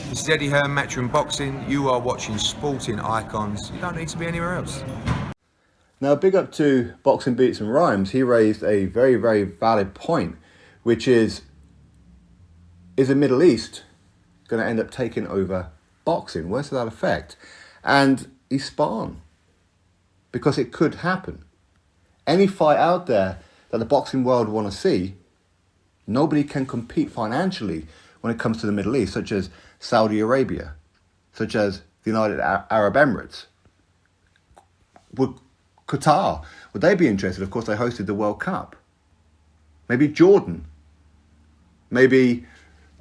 This is Eddie Hearn, Matchroom Boxing. You are watching Sporting Icons. You don't need to be anywhere else. Now, big up to Boxing Beats and Rhymes. He raised a very, very valid point, which is the Middle East going to end up taking over boxing? Where's that effect? And he's spot on, because it could happen. Any fight out there that the boxing world want to see, nobody can compete financially when it comes to the Middle East, such as Saudi Arabia, such as the United Arab Emirates. Would Qatar, would they be interested? Of course, they hosted the World Cup. Maybe Jordan. Maybe,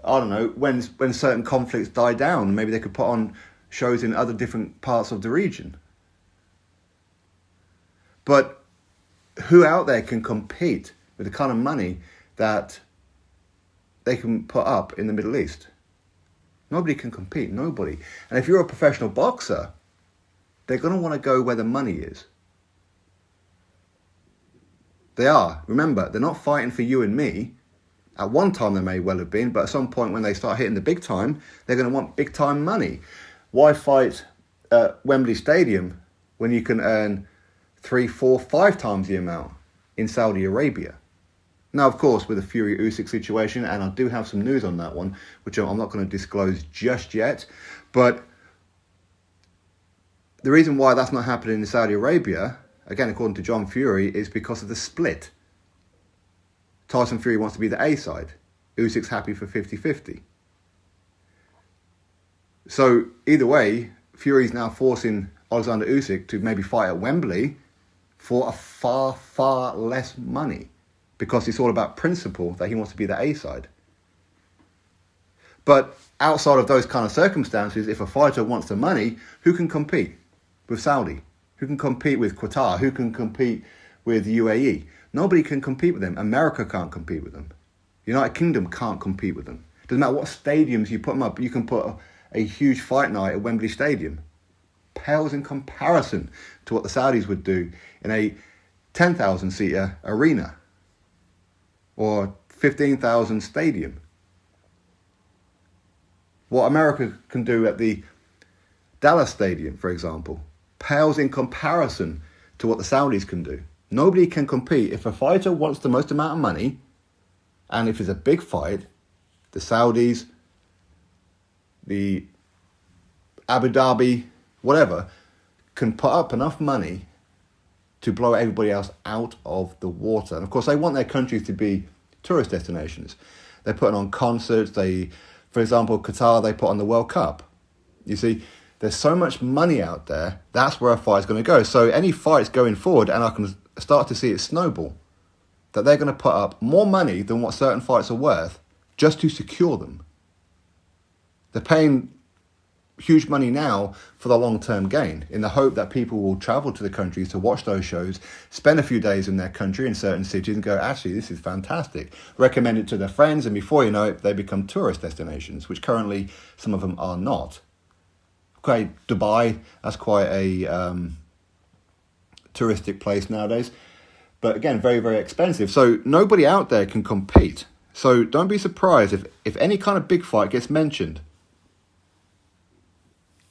I don't know, when certain conflicts die down, maybe they could put on shows in other different parts of the region. But who out there can compete with the kind of money that they can put up in the Middle East? Nobody can compete, nobody. And if you're a professional boxer, they're going to want to go where the money is. They are. Remember, they're not fighting for you and me. At one time they may well have been, but at some point when they start hitting the big time, they're going to want big time money. Why fight at Wembley Stadium when you can earn 3, 4, 5 times the amount in Saudi Arabia? Now, of course, with the Fury Usyk situation, and I do have some news on that one, which I'm not going to disclose just yet, but the reason why that's not happening in Saudi Arabia, again, according to John Fury, is because of the split. Tyson Fury wants to be the A side. Usyk's happy for 50-50. So, either way, Fury's now forcing Alexander Usyk to maybe fight at Wembley for a far, far less money, because it's all about principle that he wants to be the A side. But outside of those kind of circumstances, if a fighter wants the money, who can compete with Saudi? Who can compete with Qatar? Who can compete with UAE? Nobody can compete with them. America can't compete with them. United Kingdom can't compete with them. Doesn't matter what stadiums you put them up. You can put a huge fight night at Wembley Stadium. Pales in comparison to what the Saudis would do in a 10,000-seater arena or 15,000 stadium. What America can do at the Dallas Stadium, for example, pales in comparison to what the Saudis can do. Nobody can compete. If a fighter wants the most amount of money, and if it's a big fight, the Saudis, the Abu Dhabi, whatever, can put up enough money to blow everybody else out of the water. And of course, they want their countries to be tourist destinations. They're putting on concerts. For example, Qatar, they put on the World Cup. You see, there's so much money out there, that's where a fight's going to go. So any fights going forward, and I can start to see it snowball, that they're going to put up more money than what certain fights are worth just to secure them. They're paying huge money now for the long-term gain, in the hope that people will travel to the countries to watch those shows, spend a few days in their country in certain cities and go, actually, this is fantastic. Recommend it to their friends, and before you know it, they become tourist destinations, which currently some of them are not. Okay, Dubai, that's quite a touristic place nowadays. But again, very, very expensive. So nobody out there can compete. So don't be surprised if any kind of big fight gets mentioned,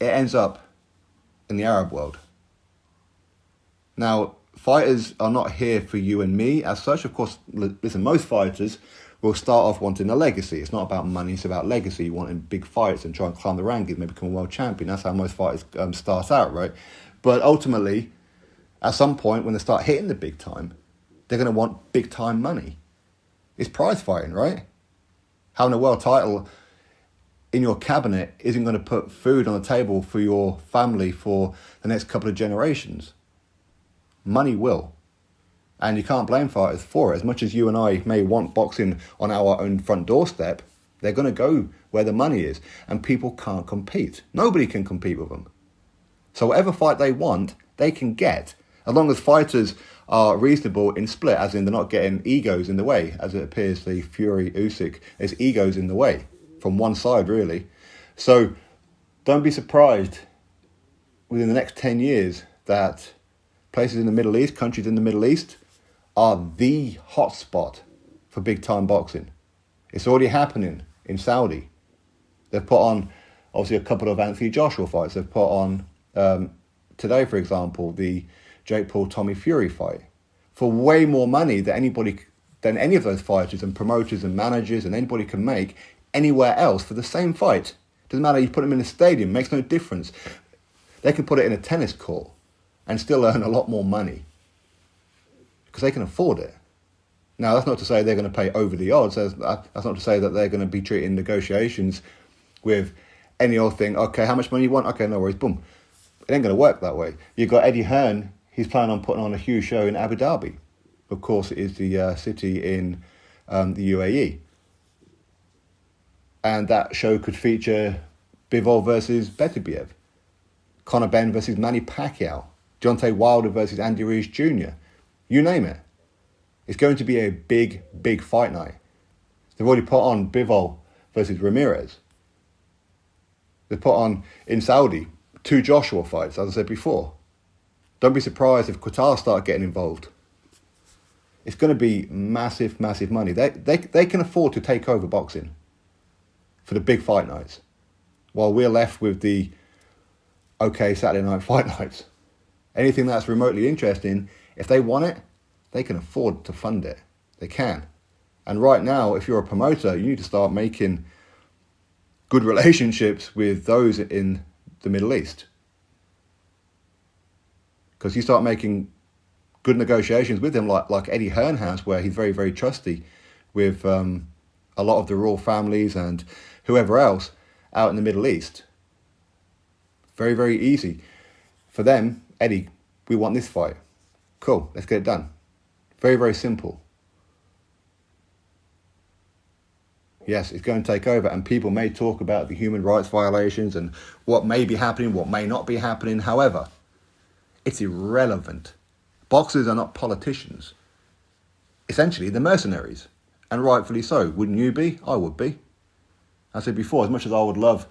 it ends up in the Arab world. Now, fighters are not here for you and me as such. Of course, listen, most fighters will start off wanting a legacy. It's not about money, it's about legacy. You wanting big fights and try and climb the rankings, maybe become a world champion. That's how most fighters start out, right? But ultimately, at some point, when they start hitting the big time, they're going to want big time money. It's prize fighting, right? Having a world title in your cabinet isn't going to put food on the table for your family for the next couple of generations. Money will. And you can't blame fighters for it. As much as you and I may want boxing on our own front doorstep, they're going to go where the money is. And people can't compete. Nobody can compete with them. So whatever fight they want, they can get. As long as fighters are reasonable in split, as in they're not getting egos in the way, as it appears the Fury Usyk, there's egos in the way from one side, really. So don't be surprised within the next 10 years that places in the Middle East, countries in the Middle East, are the hotspot for big-time boxing. It's already happening in Saudi. They've put on obviously a couple of Anthony Joshua fights. They've put on today, for example, the Jake Paul Tommy Fury fight for way more money than any of those fighters and promoters and managers and anybody can make anywhere else for the same fight. Doesn't matter, you put them in a stadium, makes no difference. They can put it in a tennis court and still earn a lot more money because they can afford it. Now, that's not to say they're going to pay over the odds. That's not to say that they're going to be treating negotiations with any old thing. Okay, how much money you want? Okay, no worries, boom. It ain't going to work that way. You've got Eddie Hearn. He's planning on putting on a huge show in Abu Dhabi. Of course, it is the city in the UAE. And that show could feature Bivol versus Beterbiev, Conor Benn versus Manny Pacquiao, Deontay Wilder versus Andy Ruiz Jr. You name it. It's going to be a big, big fight night. They've already put on Bivol versus Ramirez. They've put on, in Saudi, 2 Joshua fights, as I said before. Don't be surprised if Qatar start getting involved. It's going to be massive, massive money. They can afford to take over boxing for the big fight nights, while we're left with the okay Saturday night fight nights. Anything that's remotely interesting, if they want it, they can afford to fund it. They can. And right now, if you're a promoter, you need to start making good relationships with those in the Middle East. Because you start making good negotiations with them, like Eddie Hearn has, where he's very, very trusty with a lot of the royal families and whoever else out in the Middle East. Very, very easy. For them, Eddie, we want this fight. Cool, let's get it done. Very, very simple. Yes, it's going to take over, and people may talk about the human rights violations and what may be happening, what may not be happening. However, it's irrelevant. Boxers are not politicians. Essentially, they're mercenaries, and rightfully so. Wouldn't you be? I would be. I said before, as much as I would love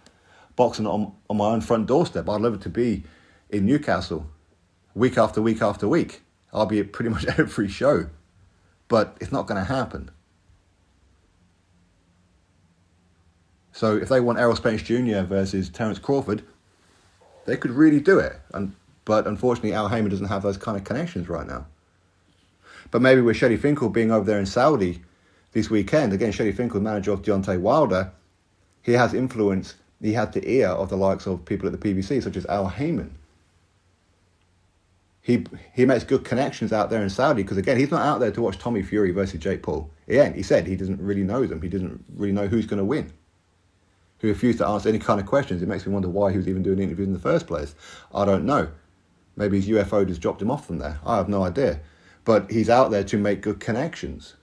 boxing on my own front doorstep, I'd love it to be in Newcastle week after week after week. I'll be at pretty much every show. But it's not going to happen. So if they want Errol Spence Jr. versus Terence Crawford, they could really do it. But unfortunately, Al Haymon doesn't have those kind of connections right now. But maybe with Shelly Finkel being over there in Saudi this weekend, again, Shelly Finkel, manager of Deontay Wilder, he has influence. He had the ear of the likes of people at the PBC, such as Al Haymon. He makes good connections out there in Saudi because, again, he's not out there to watch Tommy Fury versus Jake Paul. Again, he said he doesn't really know them. He doesn't really know who's going to win. He refused to answer any kind of questions. It makes me wonder why he was even doing interviews in the first place. I don't know. Maybe his UFO just dropped him off from there. I have no idea. But he's out there to make good connections.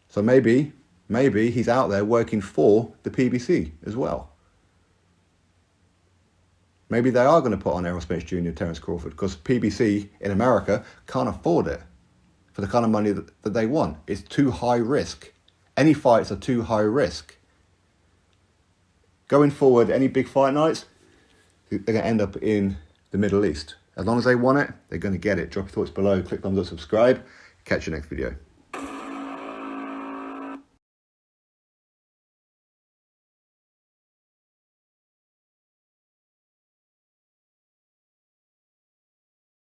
So maybe he's out there working for the PBC as well. Maybe they are going to put on Errol Spence Jr. Terence Crawford because PBC in America can't afford it for the kind of money that they want. It's too high risk. Any fights are too high risk. Going forward, any big fight nights, they're going to end up in the Middle East. As long as they want it, they're going to get it. Drop your thoughts below, click thumbs up, subscribe. Catch you next video.